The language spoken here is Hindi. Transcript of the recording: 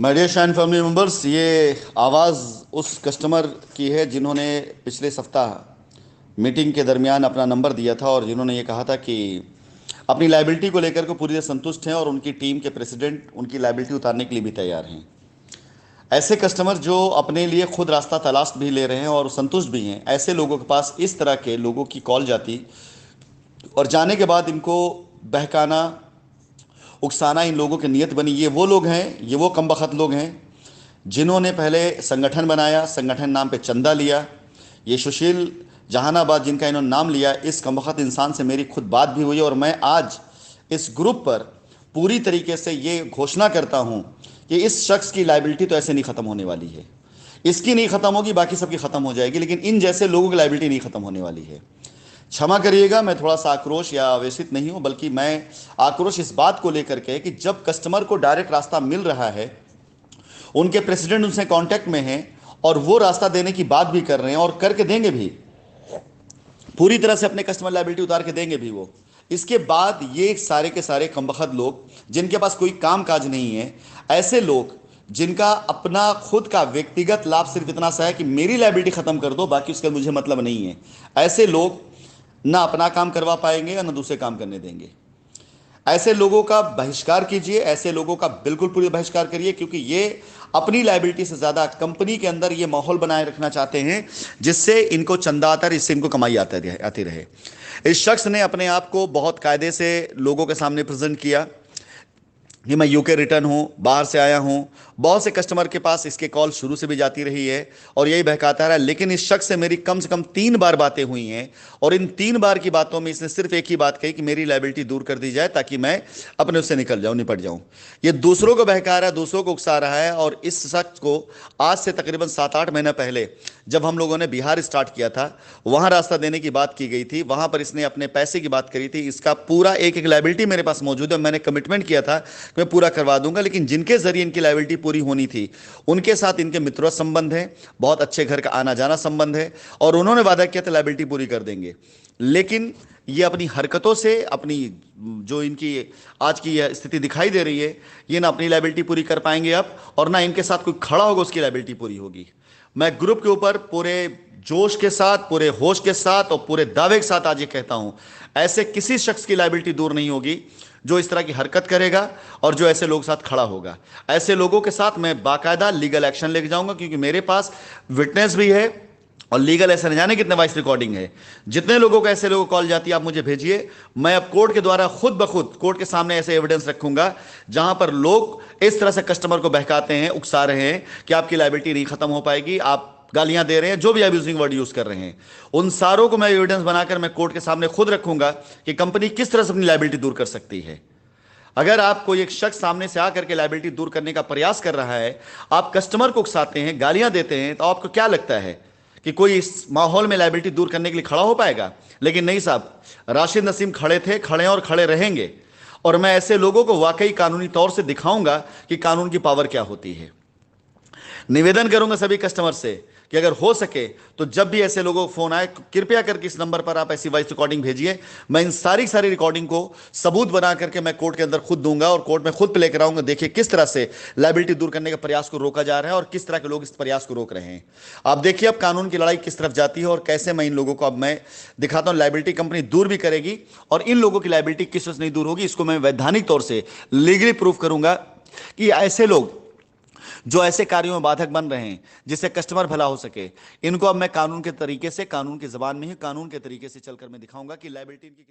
My dear Shine family members, ये आवाज़ उस कस्टमर की है जिन्होंने पिछले सप्ताह मीटिंग के दरमियान अपना नंबर दिया था और जिन्होंने ये कहा था कि अपनी लाइबिलिटी को लेकर के पूरी तरह संतुष्ट हैं और उनकी टीम के प्रेसिडेंट उनकी लाइबिलिटी उतारने के लिए भी तैयार हैं। ऐसे कस्टमर जो अपने लिए खुद रास्ता तलाश भी ले रहे हैं और संतुष्ट भी हैं, ऐसे लोगों के पास इस तरह के लोगों की कॉल जाती और जाने के बाद इनको बहकाना, उकसाना इन लोगों की नीयत बनी। ये वो लोग हैं, ये वो कमबख्त लोग हैं जिन्होंने पहले संगठन बनाया, संगठन नाम पे चंदा लिया। ये सुशील जहानाबाद जिनका इन्होंने नाम लिया, इस कमबख्त इंसान से मेरी खुद बात भी हुई और मैं आज इस ग्रुप पर पूरी तरीके से ये घोषणा करता हूँ कि इस शख्स की लाइबिलिटी तो ऐसे नहीं ख़त्म होने वाली है। इसकी नहीं ख़त्म होगी, बाकी सबकी ख़त्म हो जाएगी, लेकिन इन जैसे लोगों की लाइबिलिटी नहीं ख़त्म होने वाली है। क्षमा करिएगा, मैं थोड़ा सा आक्रोश या आवेशित नहीं हूँ, बल्कि मैं आक्रोश इस बात को लेकर के कि जब कस्टमर को डायरेक्ट रास्ता मिल रहा है, उनके प्रेसिडेंट उनसे कांटेक्ट में हैं और वो रास्ता देने की बात भी कर रहे हैं और करके देंगे भी, पूरी तरह से अपने कस्टमर लायबिलिटी उतार के देंगे भी वो। इसके बाद ये सारे के सारे कमबख्त लोग जिनके पास कोई काम काज नहीं है, ऐसे लोग जिनका अपना खुद का व्यक्तिगत लाभ सिर्फ इतना सा है कि मेरी लायबिलिटी खत्म कर दो, बाकी उसका मुझे मतलब नहीं है, ऐसे लोग ना अपना काम करवा पाएंगे या ना दूसरे काम करने देंगे। ऐसे लोगों का बहिष्कार कीजिए, ऐसे लोगों का बिल्कुल पूरी बहिष्कार करिए, क्योंकि ये अपनी लायबिलिटी से ज़्यादा कंपनी के अंदर ये माहौल बनाए रखना चाहते हैं जिससे इनको चंदा आता है, इससे इनको कमाई आती रहे। इस शख्स ने अपने आप को बहुत कायदे से लोगों के सामने प्रेजेंट किया कि मैं यूके रिटर्न हूँ, बाहर से आया हूँ। बहुत से कस्टमर के पास इसके कॉल शुरू से भी जाती रही है और यही बहकाता रहा, लेकिन इस शख्स से मेरी कम से कम 3 बार बातें हुई हैं और इन 3 बार की बातों में इसने सिर्फ एक ही बात कही कि मेरी लायबिलिटी दूर कर दी जाए ताकि मैं अपने उससे निकल जाऊँ, निपट जाऊँ। ये दूसरों को बहका रहा है, दूसरों को उकसा रहा है और इस शख्स को आज से तकरीबन 7-8 महीना पहले जब हम लोगों ने बिहार स्टार्ट किया था, वहाँ रास्ता देने की बात की गई थी, वहाँ पर इसने अपने पैसे की बात करी थी। इसका पूरा एक एक लायबिलिटी मेरे पास मौजूद है, मैंने कमिटमेंट किया था कि मैं पूरा करवा दूंगा, लेकिन जिनके जरिए इनकी लायबिलिटी पूरी होनी थी उनके साथ इनके मित्रवत संबंध है, बहुत अच्छे घर का आना जाना संबंध है और उन्होंने वादा किया था लायबिलिटी पूरी कर देंगे। लेकिन ये अपनी हरकतों से, अपनी जो इनकी आज की यह स्थिति दिखाई दे रही है, ये ना अपनी लायबिलिटी पूरी कर पाएंगे अब और ना इनके साथ कोई खड़ा होगा उसकी लायबिलिटी पूरी होगी। मैं ग्रुप के ऊपर पूरे जोश के साथ, पूरे होश के साथ और पूरे दावे के साथ आज ये कहता हूं, ऐसे किसी शख्स की लायबिलिटी दूर नहीं होगी जो इस तरह की हरकत करेगा और जो ऐसे लोग साथ खड़ा होगा। ऐसे लोगों के साथ मैं बाकायदा लीगल एक्शन लेके जाऊंगा, क्योंकि मेरे पास विटनेस भी है और लीगल ऐसे न जाने कितने वॉइस रिकॉर्डिंग है। जितने लोगों को ऐसे लोगों कॉल जाती है आप मुझे भेजिए, मैं अब कोर्ट के द्वारा खुद ब खुद कोर्ट के सामने ऐसे एविडेंस रखूंगा जहां पर लोग इस तरह से कस्टमर को बहकाते हैं, उकसा रहे हैं कि आपकी लायबिलिटी नहीं खत्म हो पाएगी, आप गालियां दे रहे हैं, जो भी अब्यूजिंग वर्ड यूज कर रहे हैं, उन सारों को मैं एविडेंस बनाकर मैं कोर्ट के सामने खुद रखूंगा कि कंपनी किस तरह से अपनी लायबिलिटी दूर कर सकती है। अगर आप कोई एक शख्स सामने से आकर के लायबिलिटी दूर करने का प्रयास कर रहा है, आप कस्टमर को उकसाते हैं, गालियां देते हैं, तो आपको क्या लगता है कि कोई इस माहौल में लायबिलिटी दूर करने के लिए खड़ा हो पाएगा? लेकिन नहीं साहब, राशिद नसीम खड़े थे, खड़े हैं और खड़े रहेंगे और मैं ऐसे लोगों को वाकई कानूनी तौर से दिखाऊंगा कि कानून की पावर क्या होती है। निवेदन करूंगा सभी कस्टमर से कि अगर हो सके तो जब भी ऐसे लोगों को फोन आए, कृपया करके इस नंबर पर आप ऐसी वॉइस रिकॉर्डिंग भेजिए। मैं इन सारी रिकॉर्डिंग को सबूत बना करके मैं कोर्ट के अंदर खुद दूंगा और कोर्ट में खुद प्ले कराऊंगा। देखिए किस तरह से लायबिलिटी दूर करने के प्रयास को रोका जा रहा है और किस तरह के लोग इस प्रयास को रोक रहे हैं। आप देखिए अब कानून की लड़ाई किस तरफ जाती है और कैसे मैं इन लोगों को अब मैं दिखाता हूं। लायबिलिटी कंपनी दूर भी करेगी और इन लोगों की लायबिलिटी किस वजह से नहीं दूर होगी, इसको मैं वैधानिक तौर से लीगली प्रूफ करूंगा कि ऐसे लोग जो ऐसे कार्यों में बाधक बन रहे हैं जिससे कस्टमर भला हो सके, इनको अब मैं कानून के तरीके से, कानून की जबान में ही, कानून के तरीके से चलकर मैं दिखाऊंगा कि लायबिलिटी इनकी